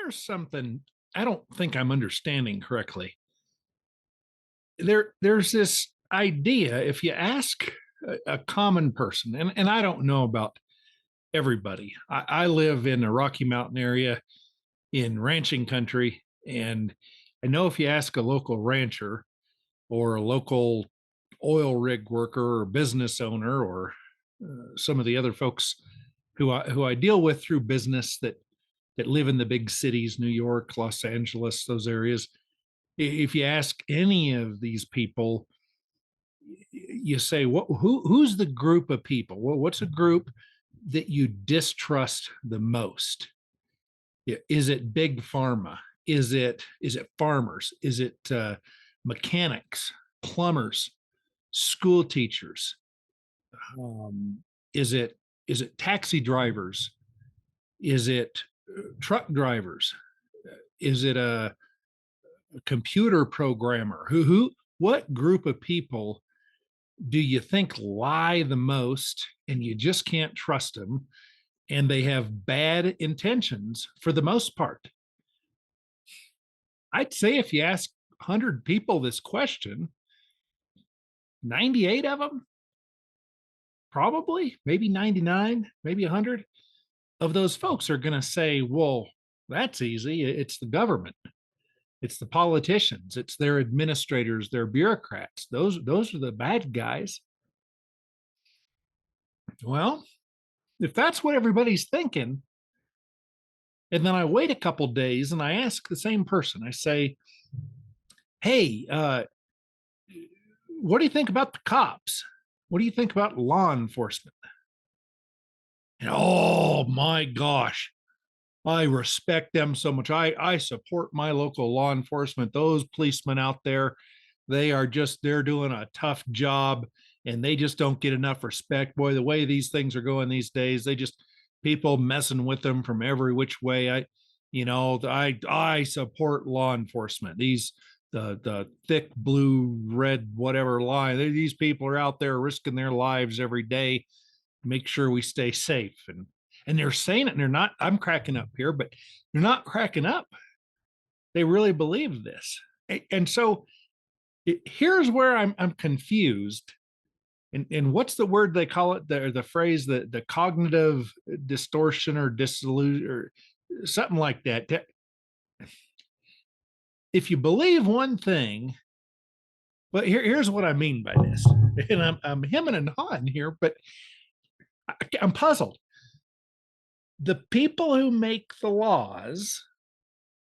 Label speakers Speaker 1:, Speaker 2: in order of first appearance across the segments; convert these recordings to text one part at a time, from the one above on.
Speaker 1: Here's something I don't think I'm understanding correctly. There's this idea, if you ask a common person, and I don't know about everybody. I live in a Rocky Mountain area in ranching country, and I know if you ask a local rancher or a local oil rig worker or business owner or some of the other folks who I deal with through business that live in the big cities, New York, Los Angeles, those areas. If you ask any of these people, you say, who's the group of people? Well, what's a group that you distrust the most? Is it big pharma? Is it farmers? Is it mechanics, plumbers, school teachers? Um, is it taxi drivers? Is it truck drivers? Is it a computer programmer? Who? What group of people do you think lie the most, and you just can't trust them, and they have bad intentions for the most part? I'd say if you ask 100 people this question, 98 of them, probably, maybe 99, maybe 100 of those folks are going to say, well, that's easy. It's the government. It's the politicians. It's their administrators, their bureaucrats. Those are the bad guys. Well, if that's what everybody's thinking, and then I wait a couple days and I ask the same person, I say, hey, what do you think about the cops? What do you think about law enforcement? And oh my gosh, I respect them so much. I support my local law enforcement. Those policemen out there, they're doing a tough job, and they just don't get enough respect. Boy, the way these things are going these days, they just people messing with them from every which way. I support law enforcement. The thick blue, red, whatever line. These people are out there risking their lives every day to make sure we stay safe. And they're saying it, and they're not, I'm cracking up here, but they're not cracking up. They really believe this. And so here's where I'm confused. And what's the word they call it? The phrase, the cognitive distortion or disillusion or something like that. If you believe one thing, but here's what I mean by this. And I'm hemming and hawing here, but I'm puzzled. The people who make the laws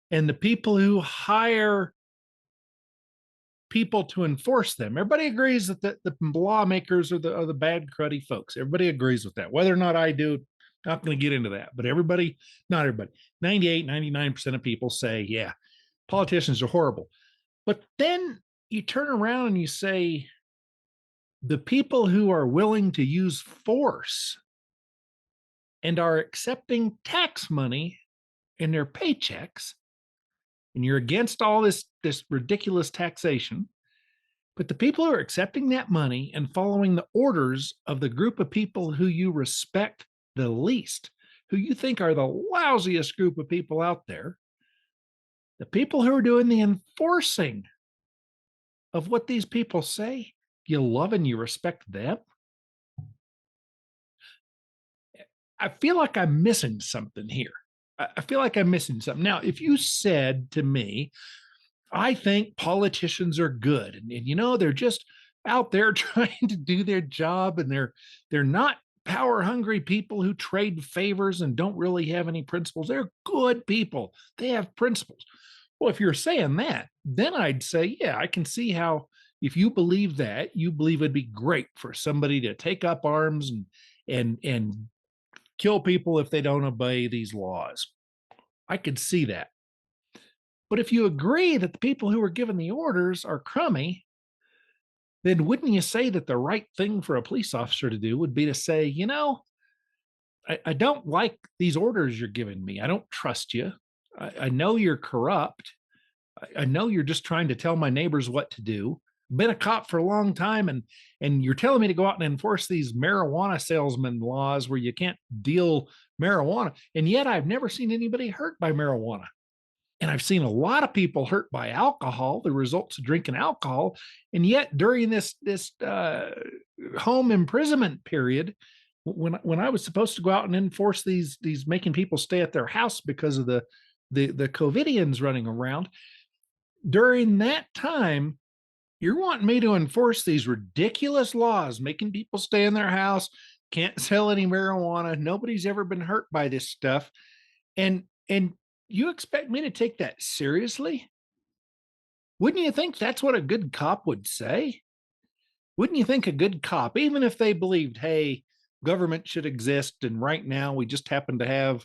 Speaker 1: and the people who hire people to enforce them, everybody agrees that the lawmakers are the bad, cruddy folks. Everybody agrees with that. Whether or not I do, not going to get into that. But everybody, not everybody, 98, 99% of people say, yeah, politicians are horrible. But then you turn around and you say, the people who are willing to use force and are accepting tax money in their paychecks, and you're against all this ridiculous taxation, but the people who are accepting that money and following the orders of the group of people who you respect the least, who you think are the lousiest group of people out there, the people who are doing the enforcing of what these people say, you love and you respect them. I feel like I'm missing something here. I feel like I'm missing something. Now, if you said to me, I think politicians are good, and they're just out there trying to do their job, and they're not power hungry people who trade favors and don't really have any principles. They're good people. They have principles. Well, if you're saying that, then I'd say, yeah, I can see how if you believe that, you believe it'd be great for somebody to take up arms and kill people if they don't obey these laws. I could see that. But if you agree that the people who are given the orders are crummy, then wouldn't you say that the right thing for a police officer to do would be to say, I don't like these orders you're giving me. I don't trust you. I know you're corrupt. I know you're just trying to tell my neighbors what to do. Been a cop for a long time, and you're telling me to go out and enforce these marijuana salesman laws where you can't deal marijuana. And yet I've never seen anybody hurt by marijuana. And I've seen a lot of people hurt by alcohol, the results of drinking alcohol. And yet during this home imprisonment period, when I was supposed to go out and enforce these making people stay at their house because of the COVIDians running around, during that time, you're wanting me to enforce these ridiculous laws, making people stay in their house, can't sell any marijuana. Nobody's ever been hurt by this stuff. And you expect me to take that seriously? Wouldn't you think that's what a good cop would say? Wouldn't you think a good cop, even if they believed, hey, government should exist, and right now we just happen to have,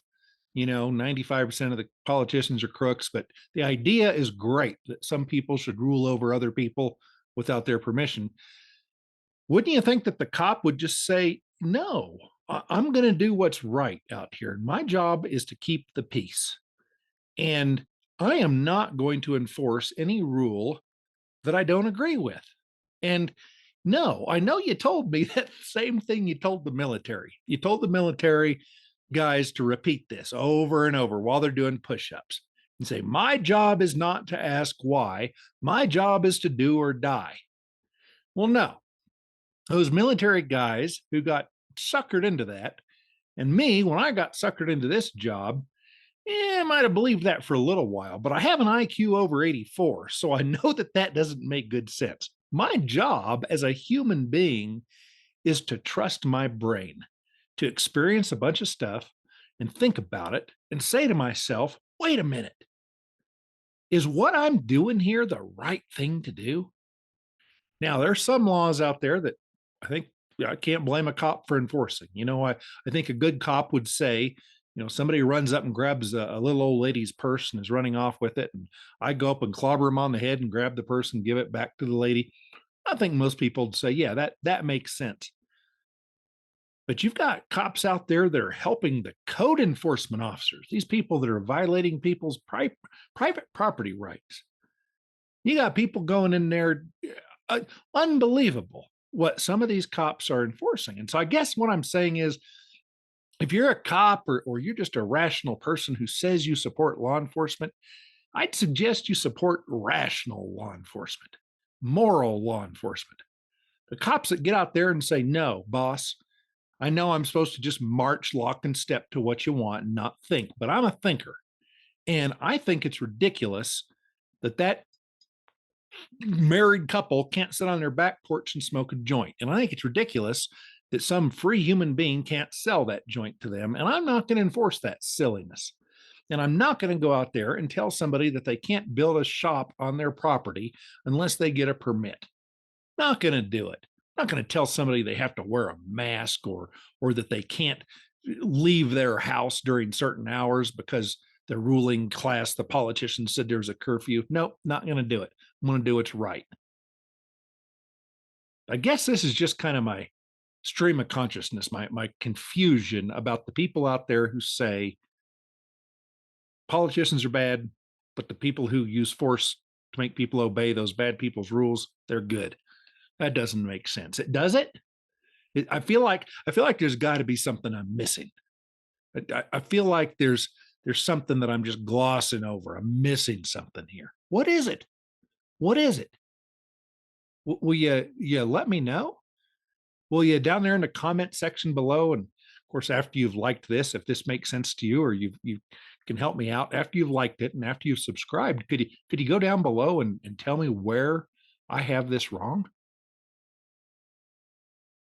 Speaker 1: 95% of the politicians are crooks, but the idea is great that some people should rule over other people without their permission. Wouldn't you think that the cop would just say, no, I'm going to do what's right out here. My job is to keep the peace. And I am not going to enforce any rule that I don't agree with. And no, I know you told me that same thing you told the military. You told the military guys to repeat this over and over while they're doing push ups and say, my job is not to ask why, my job is to do or die. Well, no, those military guys who got suckered into that, and me, when I got suckered into this job, I might have believed that for a little while, but I have an IQ over 84, so I know that that doesn't make good sense. My job as a human being is to trust my brain, to experience a bunch of stuff and think about it and say to myself, wait a minute, is what I'm doing here the right thing to do? Now, there's some laws out there that I think I can't blame a cop for enforcing. I think a good cop would say, somebody runs up and grabs a little old lady's purse and is running off with it, and I go up and clobber him on the head and grab the purse and give it back to the lady. I think most people would say, yeah, that makes sense. But you've got cops out there that are helping the code enforcement officers, these people that are violating people's private property rights. You got people going in there, unbelievable what some of these cops are enforcing. And so I guess what I'm saying is, if you're a cop or you're just a rational person who says you support law enforcement, I'd suggest you support rational law enforcement, moral law enforcement. The cops that get out there and say, no, boss, I know I'm supposed to just march lock and step to what you want and not think, but I'm a thinker. And I think it's ridiculous that married couple can't sit on their back porch and smoke a joint. And I think it's ridiculous that some free human being can't sell that joint to them. And I'm not going to enforce that silliness. And I'm not going to go out there and tell somebody that they can't build a shop on their property unless they get a permit. Not going to do it. Not going to tell somebody they have to wear a mask or that they can't leave their house during certain hours because the ruling class, the politicians said there's a curfew. Nope, not going to do it. I'm going to do what's right. I guess this is just kind of my stream of consciousness, my confusion about the people out there who say politicians are bad, but the people who use force to make people obey those bad people's rules, they're good. That doesn't make sense. It does it? I feel like there's got to be something I'm missing. I feel like there's something that I'm just glossing over. I'm missing something here. What is it? What is it? Will you let me know? Will you down there in the comment section below? And of course, after you've liked this, if this makes sense to you, or you can help me out after you've liked it and after you've subscribed, could you go down below and tell me where I have this wrong?